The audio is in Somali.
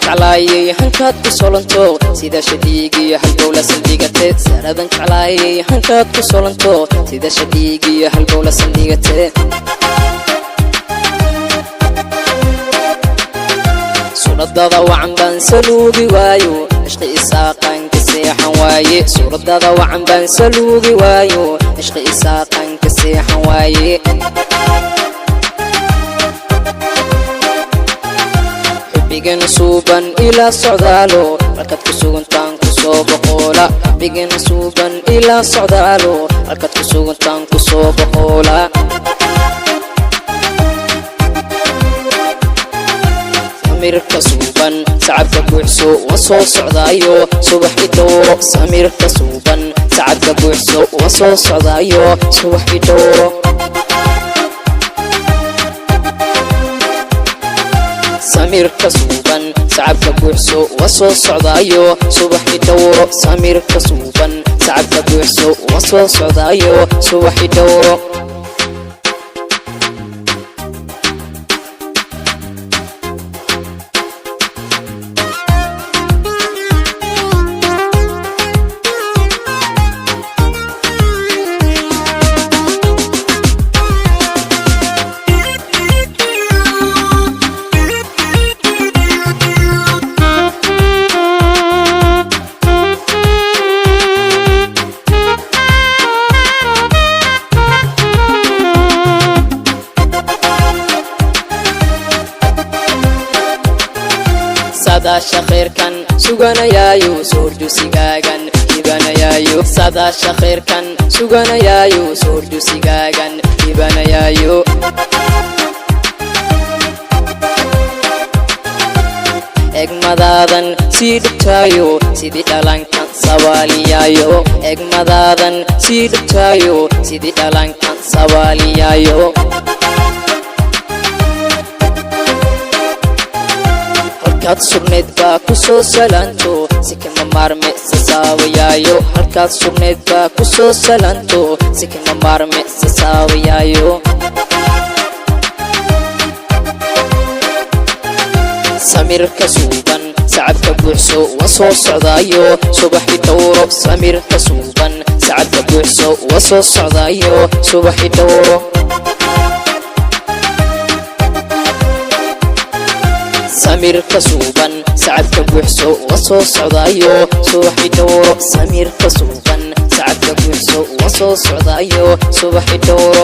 jeclaayay hankaad ku solanto sida shadiigiyo halbowla saldhigate saradan jeclaayay hankaad ku solanto sida shadiigiyo halbowla saldhigate suradada wacan baan saluugi waayo ishqi isaaqan ka seexan waaye suradada wacan baan saluugi waayo ishqi isaaqan ka seexan waaye xubbigan suuban ilaa socdaalo halkaad ku sugantaan ku soo boqoola xubbigan suuban ilaa socdaalo halkaad ku sugantaan ku soo boqoola samirka suuban sacabka buuxso waa soo socdaayo subax idhowro samirka suuban sacabka buuxso waa soo socdaayo subax idhowro samirka suuban sacabka buuxso waa soo socdaayo subax idhowro samirka suuban sacabka buuxso waa soo socdaayo subax idhowro saadaasha khayrkan suganayaayo soordusigaagan hibanayaayo saadaasha khayrkan suganayaayo soordusigaagan hibanayaayo egmadaadan sii dhigtaayo sidii dhalankan sabaaliyaayo egmadaadan sii dhigtaayo sidii dhalankan sabaaliyaayo halkaad sugnayd baa ku soo salaanto si kama maarme sasaabayaayo halkaad sugnayd baa ku soo salaanto si kama maarme sasaabayaayo samirka suuban sacabka buuxso waa soo socdaayo subax idhowro samirka suuban sacabka buuxso waa soo socdaayo subax idhowro samirka suuban sacabka buuxso waa soo socdaayo subax idhowro samirka suuban sacabka buuxso waa soo socdaayo subax idhowro